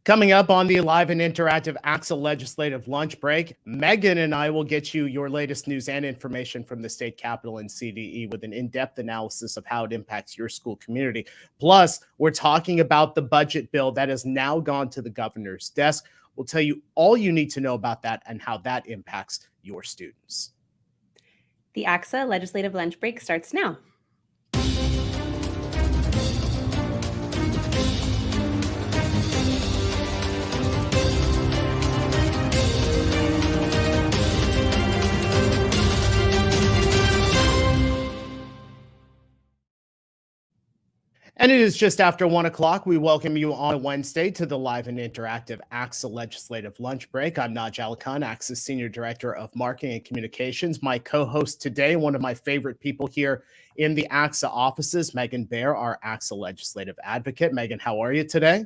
Coming up on the live and interactive ACSA Legislative Lunch Break, Megan and I will get you your latest news and information from the state capitol and CDE with an in-depth analysis of how it impacts your school community. Plus, we're talking about the budget bill that has now gone to the governor's desk. We'll tell you all you need to know about that and how that impacts your students. The ACSA Legislative Lunch Break starts now. And it is just after 1 o'clock. We welcome you on Wednesday to the live and interactive ACSA Legislative Lunch Break. I'm Naj Alikan, ACSA Senior Director of Marketing and Communications. My co-host today, one of my favorite people here in the ACSA offices, Megan Baier, our ACSA Legislative Advocate. Megan, how are you today?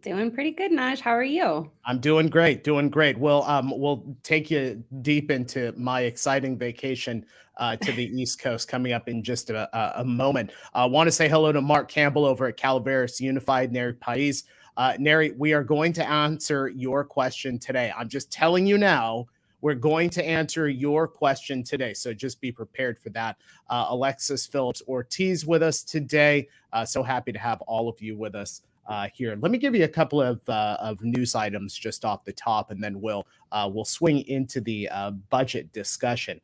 Doing pretty good, Naj. How are you? I'm doing great, doing great. We'll take you deep into my exciting vacation to the East Coast coming up in just a moment. I want to say hello to Mark Campbell over at Calaveras Unified, Neri Pais. Neri, we are going to answer your question today. I'm just telling you now, we're going to answer your question today, so just be prepared for that. Alexis Phillips Ortiz with us today. So happy to have all of you with us here. Let me give you a couple of news items just off the top, and then we'll swing into the budget discussion.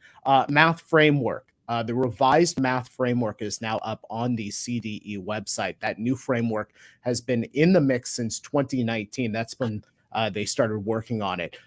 Math framework. The revised math framework is now up on the CDE website. That new framework has been in the mix since 2019. That's when they started working on it.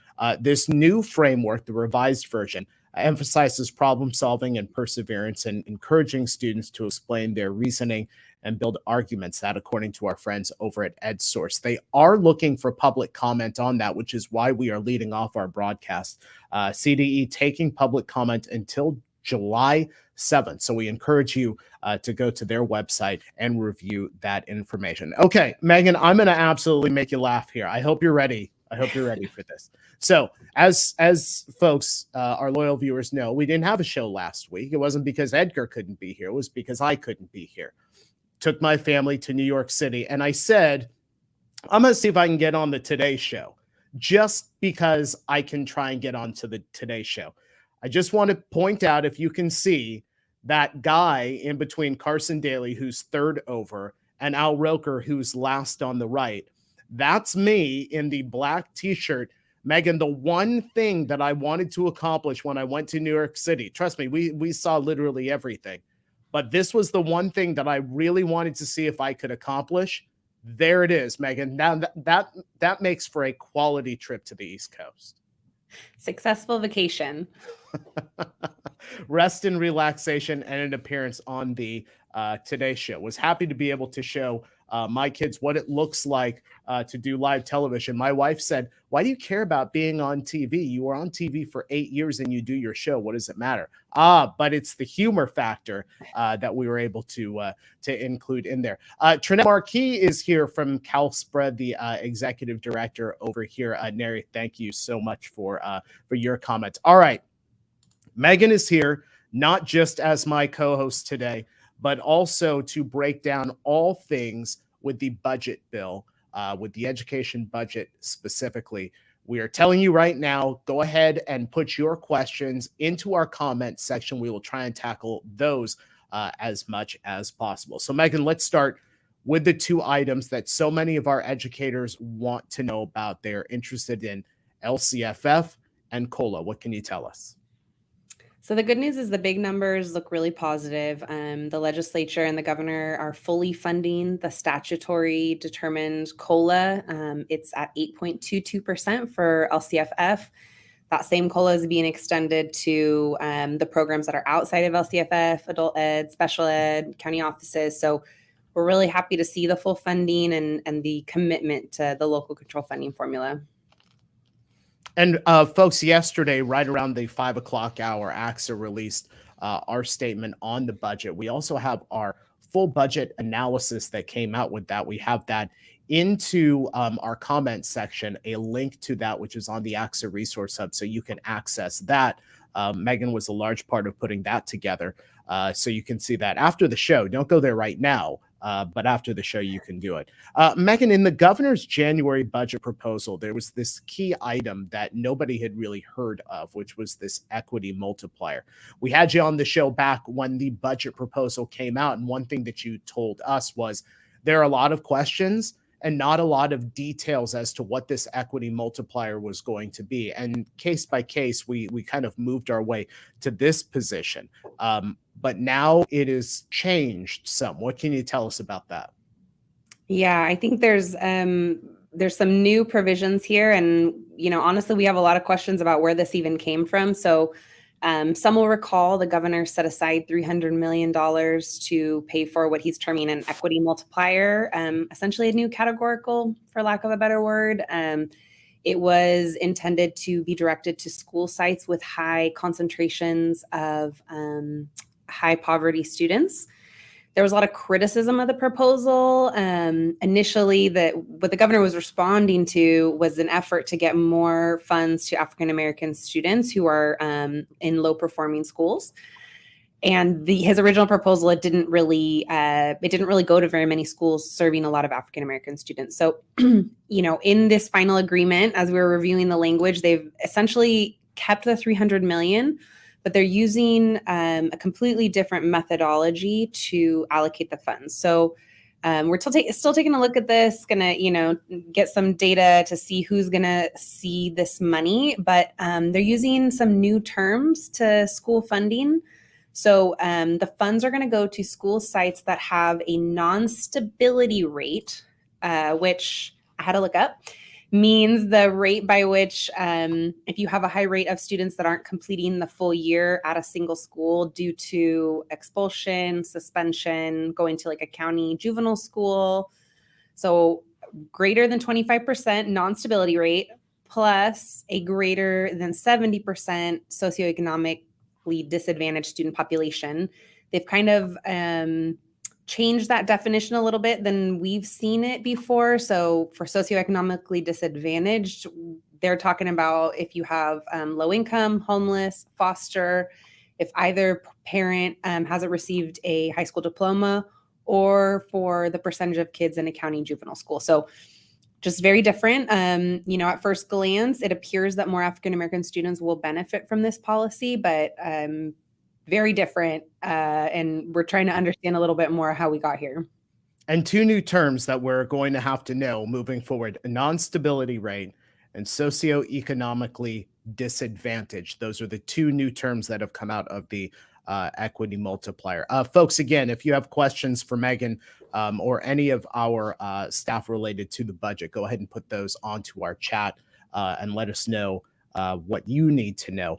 This new framework, the revised version, emphasizes problem solving and perseverance and encouraging students to explain their reasoning and build arguments, that according to our friends over at EdSource. They are looking for public comment on that, which is why we are leading off our broadcast. CDE taking public comment until July 7th. So we encourage you to go to their website and review that information. Okay, Megan, I'm going to absolutely make you laugh here. I hope you're ready. I hope you're ready for this. So as folks, our loyal viewers know, we didn't have a show last week. It wasn't because Edgar couldn't be here. It was because I couldn't be here. Took my family to New York City, and I said, I'm going to see if I can get on the Today Show, just because I can try and get onto the Today Show. I just want to point out, if you can see, that guy in between Carson Daly, who's third over, and Al Roker, who's last on the right. That's me in the black T-shirt. Megan, the one thing that I wanted to accomplish when I went to New York City, trust me, we saw literally everything. But this was the one thing that I really wanted to see if I could accomplish. There it is, Megan. Now that makes for a quality trip to the East Coast. Successful vacation. Rest and relaxation and an appearance on the Today Show. Was happy to be able to show my kids what it looks like to do live television. My wife said, why do you care about being on TV? You were on TV for 8 years and you do your show. What does it matter? But it's the humor factor that we were able to include in there. Trinette Marquis is here from CalSpread, the executive director over here. Neri, thank you so much for your comments. All right. Megan is here, not just as my co-host today, but also to break down all things with the budget bill, with the education budget specifically. We are telling you right now, go ahead and put your questions into our comment section. We will try and tackle those as much as possible. So, Megan, let's start with the two items that so many of our educators want to know about. They're interested in LCFF and COLA. What can you tell us? So the good news is the big numbers look really positive. The legislature and the governor are fully funding the statutory determined COLA. It's at 8.22% for LCFF. That same COLA is being extended to the programs that are outside of LCFF, adult ed, special ed, county offices. So we're really happy to see the full funding and the commitment to the local control funding formula. And folks, yesterday, right around the 5 o'clock hour, ACSA released our statement on the budget. We also have our full budget analysis that came out with that. We have that into our comment section, a link to that, which is on the ACSA Resource Hub, so you can access that. Megan was a large part of putting that together. So you can see that after the show. Don't go there right now. but after the show, you can do it. Megan, in the governor's January budget proposal, there was this key item that nobody had really heard of, which was this equity multiplier. We had you on the show back when the budget proposal came out, and one thing that you told us was there are a lot of questions and not a lot of details as to what this equity multiplier was going to be. And case by case, we kind of moved our way to this position. But now it is changed some. What can you tell us about that? Yeah, I think there's some new provisions here, and honestly, we have a lot of questions about where this even came from. So, some will recall the governor set aside $300 million to pay for what he's terming an equity multiplier, essentially a new categorical, for lack of a better word. It was intended to be directed to school sites with high concentrations of high poverty students. There was a lot of criticism of the proposal. Initially, what the governor was responding to was an effort to get more funds to African American students who are in low performing schools. And his original proposal, it didn't really go to very many schools serving a lot of African American students. So, in this final agreement, as we were reviewing the language, they've essentially kept the $300 million, but they're using a completely different methodology to allocate the funds. So we're still taking a look at this, gonna get some data to see who's gonna see this money, but they're using some new terms to school funding. So the funds are gonna go to school sites that have a non-stability rate, which I had to look up, means the rate by which if you have a high rate of students that aren't completing the full year at a single school due to expulsion, suspension, going to like a county juvenile school. So greater than 25% non-stability rate plus a greater than 70% socioeconomically disadvantaged student population. They've kind of change that definition a little bit than we've seen it before. So for socioeconomically disadvantaged, they're talking about if you have low income, homeless, foster, if either parent hasn't received a high school diploma, or for the percentage of kids in a county juvenile school. So just very different. At first glance, it appears that more African American students will benefit from this policy, but very different, and we're trying to understand a little bit more how we got here. And two new terms that we're going to have to know moving forward: a non-stability rate and socioeconomically disadvantaged. Those are the two new terms that have come out of the equity multiplier. Folks, again, if you have questions for Megan or any of our staff related to the budget, go ahead and put those onto our chat and let us know what you need to know.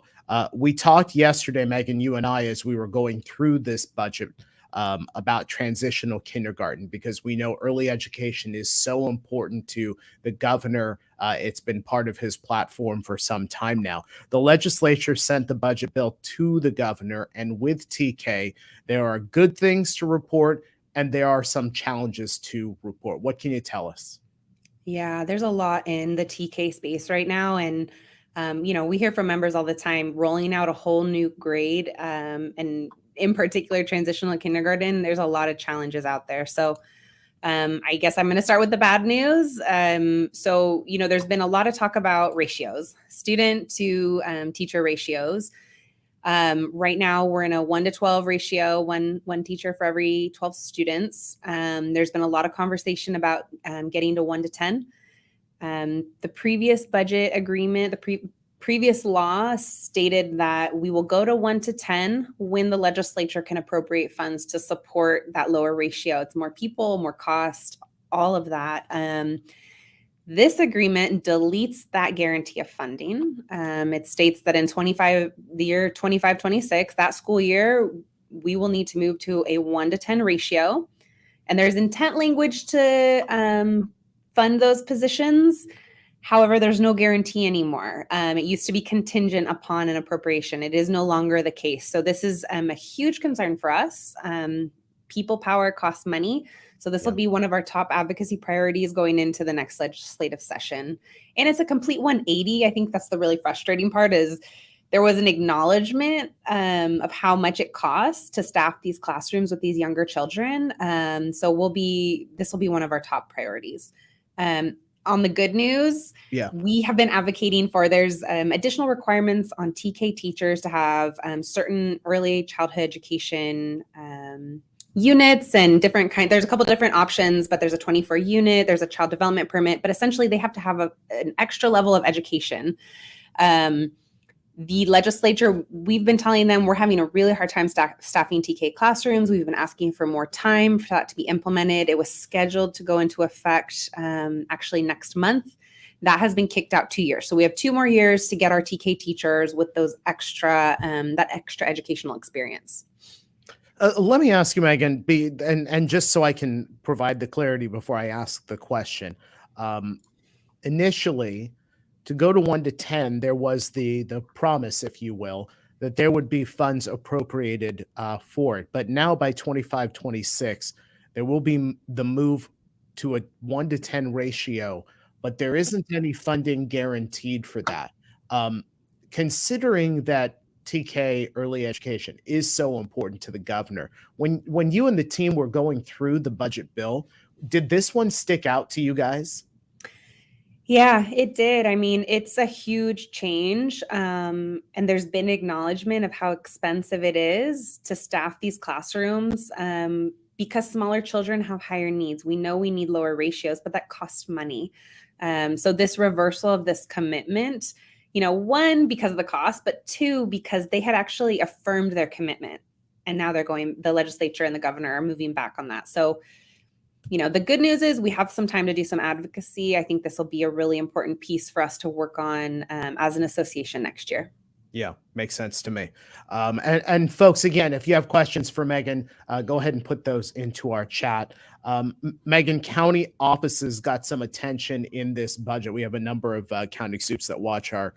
We talked yesterday, Megan, you and I, as we were going through this budget about transitional kindergarten, because we know early education is so important to the governor. It's been part of his platform for some time now. The legislature sent the budget bill to the governor, and with TK, there are good things to report and there are some challenges to report. What can you tell us? Yeah, there's a lot in the TK space right now, and we hear from members all the time rolling out a whole new grade, and in particular, transitional kindergarten. There's a lot of challenges out there. So I guess I'm going to start with the bad news. There's been a lot of talk about ratios, student to teacher ratios. Right now, we're in a 1-to-12 ratio, one teacher for every 12 students. There's been a lot of conversation about getting to 1-to-10. The previous budget agreement, previous law stated that we will go to 1-to-10 when the legislature can appropriate funds to support that lower ratio. It's more people, more cost, all of that. This agreement deletes that guarantee of funding. It states that in the year 25-26, that school year, we will need to move to a 1-to-10 ratio. And there's intent language to fund those positions. However, there's no guarantee anymore. It used to be contingent upon an appropriation. It is no longer the case. So this is a huge concern for us. People power costs money. So this will be one of our top advocacy priorities going into the next legislative session. And it's a complete 180. I think that's the really frustrating part is there was an acknowledgement of how much it costs to staff these classrooms with these younger children. So this will be one of our top priorities. On the good news, we have been advocating for there's additional requirements on TK teachers to have certain early childhood education units and different there's a couple different options, but there's a 24 unit, there's a child development permit, but essentially they have to have an extra level of education. The legislature, we've been telling them we're having a really hard time staffing TK classrooms. We've been asking for more time for that to be implemented. It was scheduled to go into effect actually next month. That has been kicked out 2 years. So we have 2 more years to get our TK teachers with those extra, that extra educational experience. Let me ask you, Megan, and just so I can provide the clarity before I ask the question. Initially, to go to 1 to 10, there was the promise, if you will, that there would be funds appropriated for it. But now by 25, 26, there will be the move to a 1 to 10 ratio, but there isn't any funding guaranteed for that. Considering that TK early education is so important to the governor, when you and the team were going through the budget bill, did this one stick out to you guys? Yeah, it did. I mean, it's a huge change. And there's been acknowledgement of how expensive it is to staff these classrooms because smaller children have higher needs. We know we need lower ratios, but that costs money. So this reversal of this commitment, 1, because of the cost, but 2, because they had actually affirmed their commitment. And now the legislature and the governor are moving back on that. So the good news is we have some time to do some advocacy. I think this will be a really important piece for us to work on as an association next year. Yeah, makes sense to me. And folks, again, if you have questions for Megan, go ahead and put those into our chat. Megan, county offices got some attention in this budget. We have a number of county soups that watch our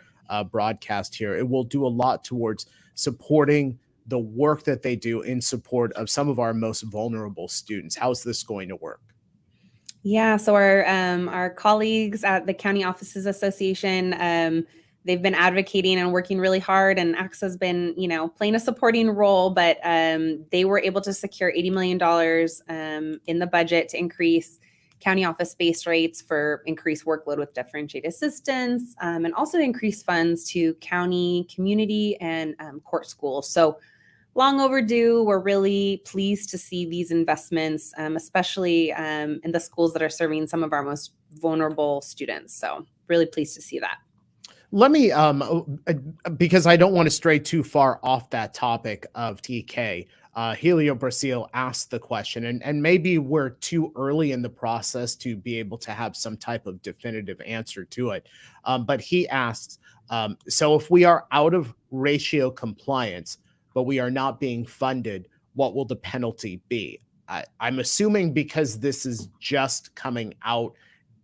broadcast here. It will do a lot towards supporting the work that they do in support of some of our most vulnerable students. How is this going to work? Yeah, so our colleagues at the County Offices Association, they've been advocating and working really hard, and ACSA has been, playing a supporting role, but they were able to secure $80 million in the budget to increase county office space rates for increased workload with differentiated assistance, and also increase funds to county, community, and court schools. So long overdue. We're really pleased to see these investments, especially in the schools that are serving some of our most vulnerable students. So really pleased to see that. Let me, because I don't want to stray too far off that topic of TK, Helio Brasil asked the question, and maybe we're too early in the process to be able to have some type of definitive answer to it. But he asks, so if we are out of ratio compliance, but we are not being funded, what will the penalty be? I'm assuming because this is just coming out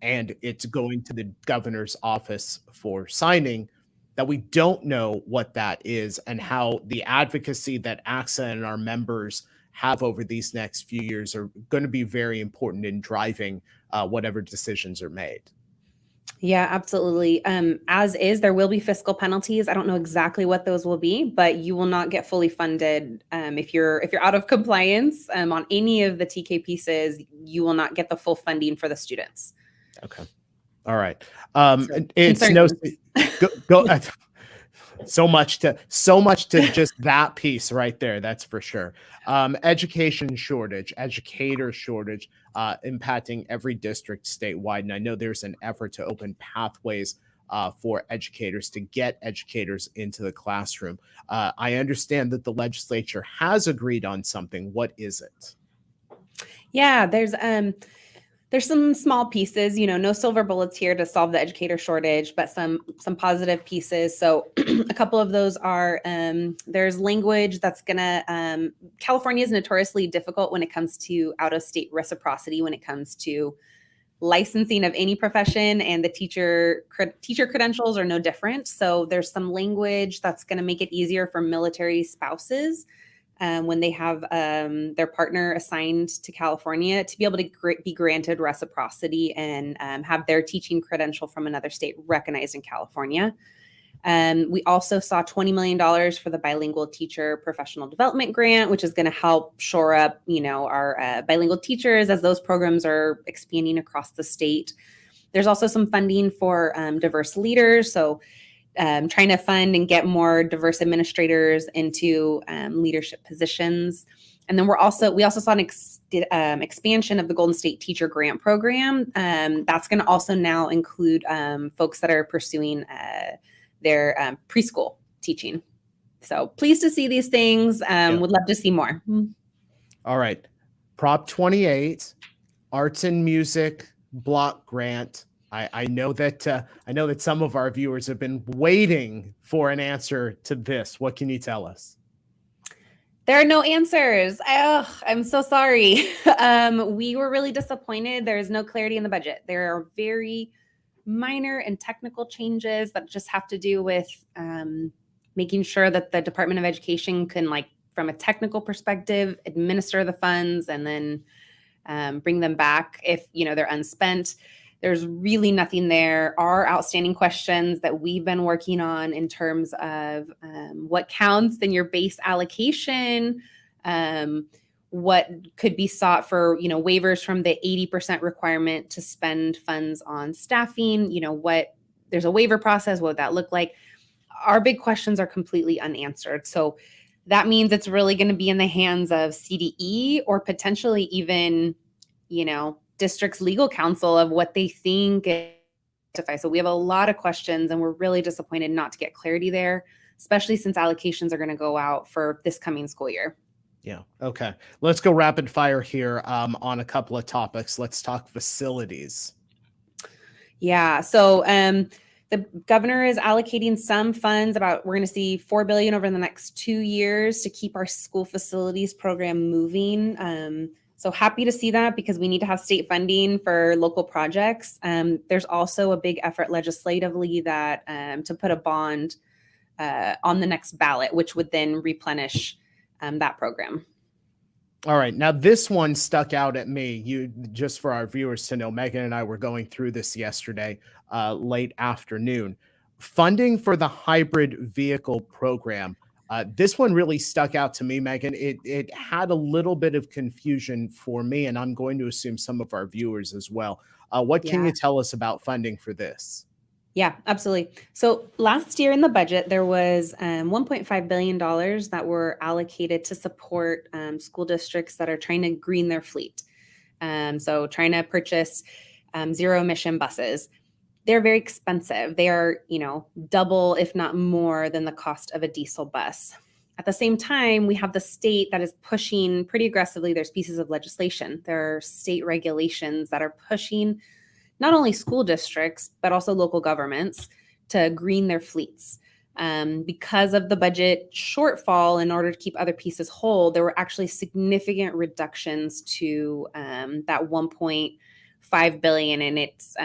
and it's going to the governor's office for signing, that we don't know what that is and how the advocacy that ACSA and our members have over these next few years are going to be very important in driving whatever decisions are made. Yeah, absolutely. As is, there will be fiscal penalties. I don't know exactly what those will be, but you will not get fully funded if you're out of compliance on any of the TK pieces. You will not get the full funding for the students. Okay. All right. It's no go so much to just that piece right there. That's for sure. Educator shortage impacting every district statewide. And I know there's an effort to open pathways for educators to get educators into the classroom. I understand that the legislature has agreed on something. What is it? Yeah, there's some small pieces, no silver bullets here to solve the educator shortage, but some positive pieces. So a couple of those are there's language that's gonna California is notoriously difficult when it comes to out-of-state reciprocity, when it comes to licensing of any profession, and the teacher credentials are no different. So there's some language that's going to make it easier for military spouses when they have their partner assigned to California to be able to be granted reciprocity and have their teaching credential from another state recognized in California. We also saw $20 million for the bilingual teacher professional development grant, which is going to help shore up, our bilingual teachers as those programs are expanding across the state. There's also some funding for diverse leaders. So trying to fund and get more diverse administrators into leadership positions. And then we also saw an expansion of the Golden State Teacher Grant Program. That's going to also now include folks that are pursuing their preschool teaching. So pleased to see these things. Would love to see more. All right. Prop 28, Arts and Music Block Grant. I know that some of our viewers have been waiting for an answer to this. What can you tell us? There are no answers. I'm so sorry. We were really disappointed. There is no clarity in the budget. There are very minor and technical changes that just have to do with making sure that the Department of Education can, from a technical perspective, administer the funds and then bring them back if they're unspent. There's really nothing there. Our outstanding questions that we've been working on in terms of what counts in your base allocation, what could be sought for, waivers from the 80% requirement to spend funds on staffing, what there's a waiver process, what would that look like? Our big questions are completely unanswered. So that means it's really going to be in the hands of CDE or potentially even, district's legal counsel of what they think. So we have a lot of questions and we're really disappointed not to get clarity there, especially since allocations are going to go out for this coming school year. Yeah. Okay. Let's go rapid fire here on a couple of topics. Let's talk facilities. Yeah. So the governor is allocating some funds we're going to see $4 billion over the next 2 years to keep our school facilities program moving. So happy to see that because we need to have state funding for local projects. There's also a big effort legislatively that to put a bond on the next ballot, which would then replenish that program. All right. Now, this one stuck out at me. Just for our viewers to know, Megan and I were going through this yesterday, late afternoon. Funding for the hybrid vehicle program. This one really stuck out to me, Megan. It had a little bit of confusion for me, and I'm going to assume some of our viewers as well. What can you tell us about funding for this? Yeah, absolutely. So last year in the budget, there was $1.5 billion that were allocated to support school districts that are trying to green their fleet. So trying to purchase zero emission buses. They're very expensive. They are, double, if not more than the cost of a diesel bus. At the same time, we have the state that is pushing pretty aggressively. There's pieces of legislation. There are state regulations that are pushing not only school districts, but also local governments to green their fleets. Because of the budget shortfall, in order to keep other pieces whole, there were actually significant reductions to that $1.5 billion, and it's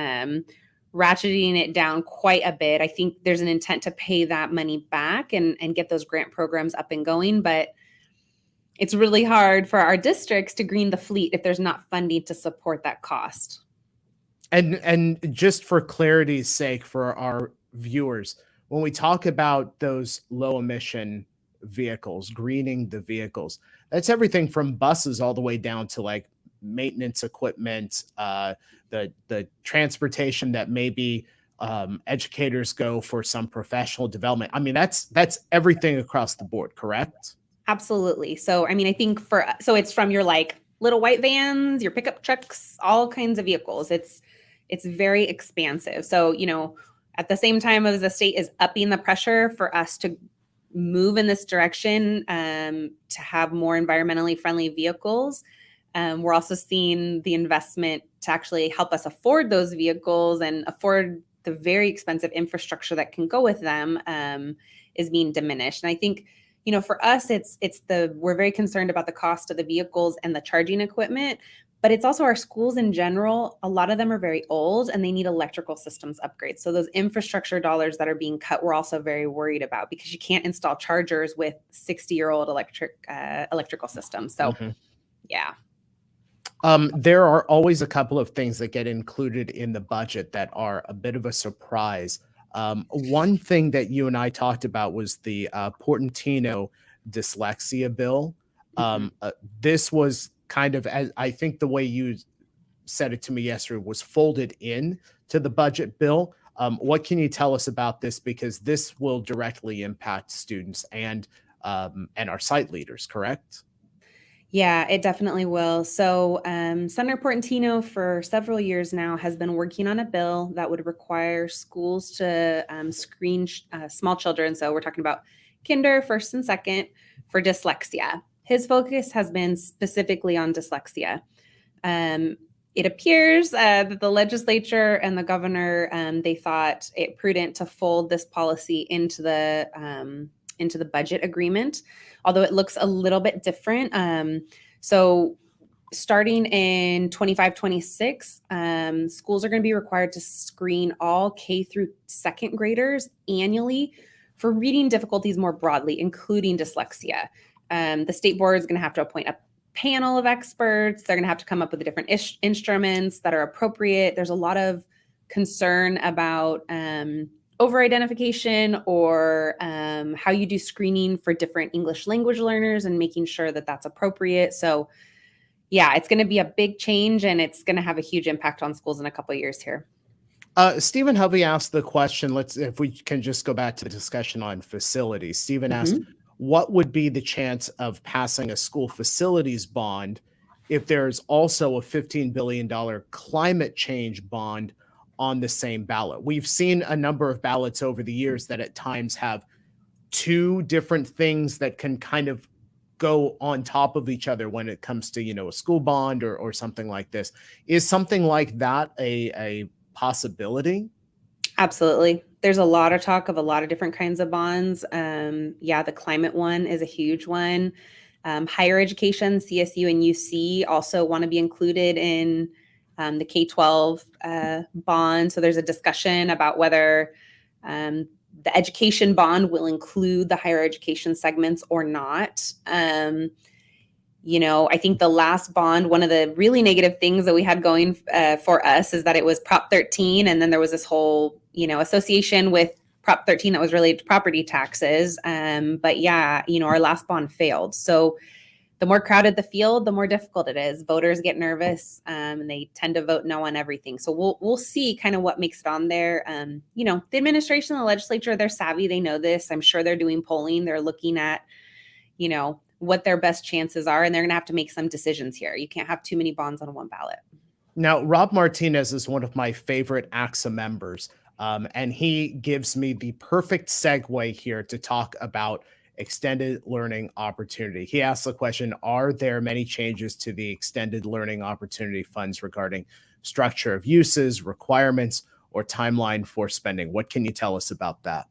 ratcheting it down quite a bit. I think there's an intent to pay that money back and get those grant programs up and going, but it's really hard for our districts to green the fleet if there's not funding to support that cost. And just for clarity's sake for our viewers, when we talk about those low emission vehicles, greening the vehicles, that's everything from buses all the way down to maintenance equipment, the transportation that maybe educators go for some professional development. I mean, that's everything across the board, correct? Absolutely. So, I think it's from your little white vans, your pickup trucks, all kinds of vehicles. It's very expansive. So, at the same time as the state is upping the pressure for us to move in this direction, to have more environmentally friendly vehicles, we're also seeing the investment to actually help us afford those vehicles and afford the very expensive infrastructure that can go with them is being diminished. And I think, for us, we're very concerned about the cost of the vehicles and the charging equipment, but it's also our schools in general. A lot of them are very old and they need electrical systems upgrades. So those infrastructure dollars that are being cut, we're also very worried about because you can't install chargers with 60-year-old electrical systems. So, yeah. There are always a couple of things that get included in the budget that are a bit of a surprise. One thing that you and I talked about was the Portantino Dyslexia Bill. Mhm. This was kind of, as I think the way you said it to me yesterday, was folded in to the budget bill. What can you tell us about this? Because this will directly impact students and our site leaders, correct? Yeah, it definitely will. So, Senator Portantino, for several years now, has been working on a bill that would require schools to screen small children. So, we're talking about kinder, first, and second for dyslexia. His focus has been specifically on dyslexia. Um, it appears that the legislature and the governor they thought it prudent to fold this policy into the budget agreement, although it looks a little bit different. So starting in 25-26, schools are going to be required to screen all K through second graders annually for reading difficulties more broadly, including dyslexia. The state board is going to have to appoint a panel of experts. They're going to have to come up with the different instruments that are appropriate. There's a lot of concern about over identification or how you do screening for different English language learners and making sure that that's appropriate. So yeah, it's going to be a big change and it's going to have a huge impact on schools in a couple of years here. Stephen Hovey asked the question. If we can just go back to the discussion on facilities. Stephen asked, Mhm. what would be the chance of passing a school facilities bond if there's also a $15 billion climate change bond on the same ballot? We've seen a number of ballots over the years that at times have two different things that can kind of go on top of each other when it comes to, a school bond or something like this. Is something like that a possibility? Absolutely. There's a lot of talk of a lot of different kinds of bonds. Yeah, the climate one is a huge one. Higher education, CSU and UC also want to be included in the K-12 bond. So there's a discussion about whether the education bond will include the higher education segments or not. I think the last bond, one of the really negative things that we had going for us is that it was Prop 13. And then there was this whole, association with Prop 13 that was related to property taxes. But yeah, our last bond failed. So the more crowded the field, the more difficult it is. Voters get nervous and they tend to vote no on everything. So we'll see kind of what makes it on there. The administration and the legislature, they're savvy. They know this. I'm sure they're doing polling. They're looking at, what their best chances are, and they're going to have to make some decisions here. You can't have too many bonds on one ballot. Now, Rob Martinez is one of my favorite ACSA members, and he gives me the perfect segue here to talk about extended learning opportunity. He asks the question, are there many changes to the extended learning opportunity funds regarding structure of uses, requirements, or timeline for spending? What can you tell us about that?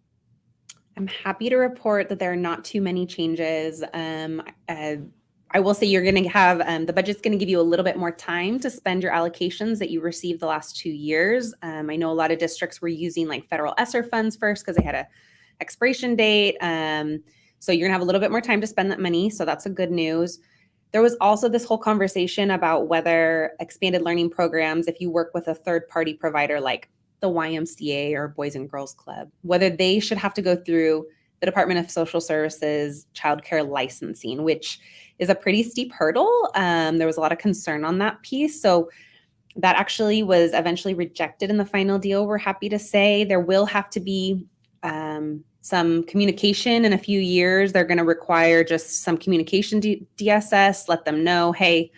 I'm happy to report that there are not too many changes. I will say you're going to have the budget's going to give you a little bit more time to spend your allocations that you received the last 2 years. I know a lot of districts were using like federal ESSER funds first because they had a expiration date. So you're going to have a little bit more time to spend that money. So that's a good news. There was also this whole conversation about whether expanded learning programs, if you work with a third-party provider like the YMCA or Boys and Girls Club, whether they should have to go through the Department of Social Services childcare licensing, which is a pretty steep hurdle. There was a lot of concern on that piece. So that actually was eventually rejected in the final deal. We're happy to say there will have to be some communication in a few years. They're going to require just some communication DSS, let them know, hey,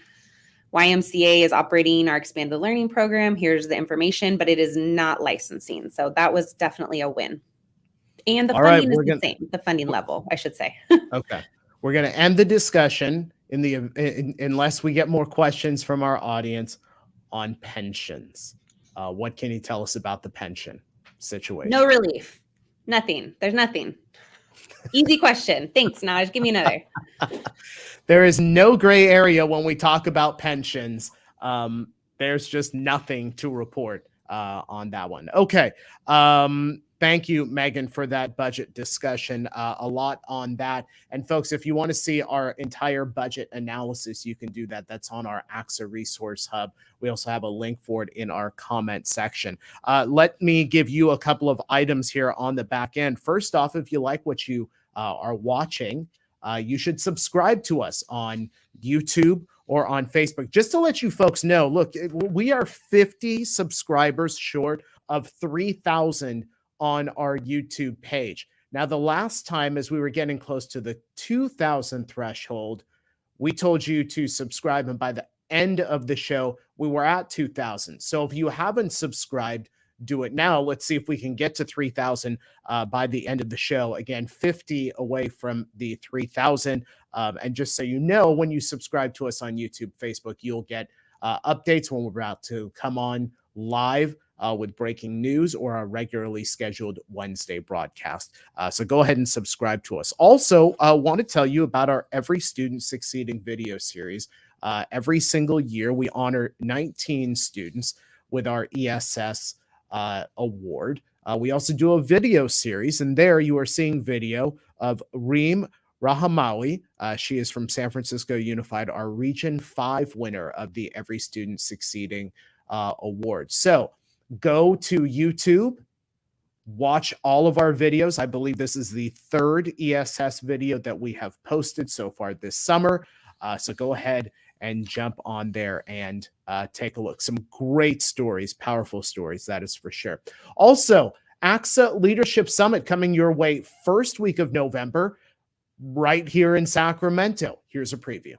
YMCA is operating our expanded learning program. Here's the information, but it is not licensing. So that was definitely a win. And the funding is the same, the funding level, I should say. Okay. We're going to end the discussion unless we get more questions from our audience on pensions. What can you tell us about the pension situation? No relief. Nothing. There's nothing. Easy question. Thanks, Naj. Give me another. There is no gray area when we talk about pensions. There's just nothing to report on that one. Okay. Thank you, Megan, for that budget discussion. A lot on that. And folks, if you want to see our entire budget analysis, you can do that. That's on our ACSA Resource Hub. We also have a link for it in our comment section. Let me give you a couple of items here on the back end. First off, if you like what you are watching, you should subscribe to us on YouTube or on Facebook. Just to let you folks know, look, we are 50 subscribers short of 3,000 on our YouTube page. Now, the last time as we were getting close to the 2,000 threshold, we told you to subscribe, and by the end of the show, we were at 2,000. So if you haven't subscribed, do it now. Let's see if we can get to 3,000 by the end of the show. Again, 50 away from the 3,000. And just so you know, when you subscribe to us on YouTube, Facebook, you'll get updates when we're about to come on live with breaking news or our regularly scheduled Wednesday broadcast. So go ahead and subscribe to us. Also, I want to tell you about our Every Student Succeeding video series. Every single year, we honor 19 students with our ESS award. We also do a video series, and there you are seeing video of Reem Rahamawi. She is from San Francisco Unified, our Region 5 winner of the Every Student Succeeding award. So go to YouTube, watch all of our videos. I believe this is the third ESS video that we have posted so far this summer. So go ahead and jump on there and take a look. Some great stories, powerful stories, that is for sure. Also, ACSA Leadership Summit coming your way first week of November, right here in Sacramento. Here's a preview.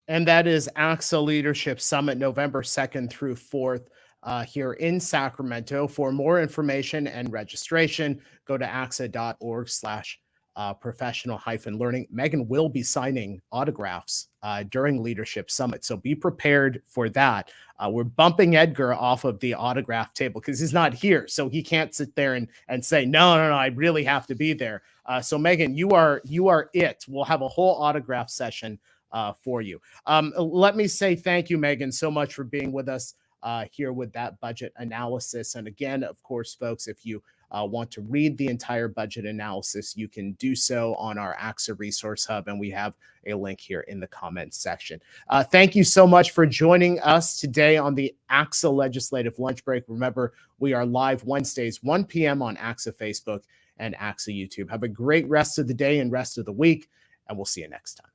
And that is ACSA Leadership Summit, November 2nd through 4th here in Sacramento. For more information and registration, go to axa.org/professional-learning. Megan will be signing autographs during Leadership Summit, so be prepared for that. We're bumping Edgar off of the autograph table because he's not here, so he can't sit there and say, no, I really have to be there. So Megan, you are it. We'll have a whole autograph session for you. Let me say thank you, Megan, so much for being with us here with that budget analysis. And again, of course, folks, if you want to read the entire budget analysis, you can do so on our ACSA Resource Hub, and we have a link here in the comments section. Thank you so much for joining us today on the ACSA Legislative Lunch Break. Remember, we are live Wednesdays, 1 p.m. on ACSA Facebook and ACSA YouTube. Have a great rest of the day and rest of the week, and we'll see you next time.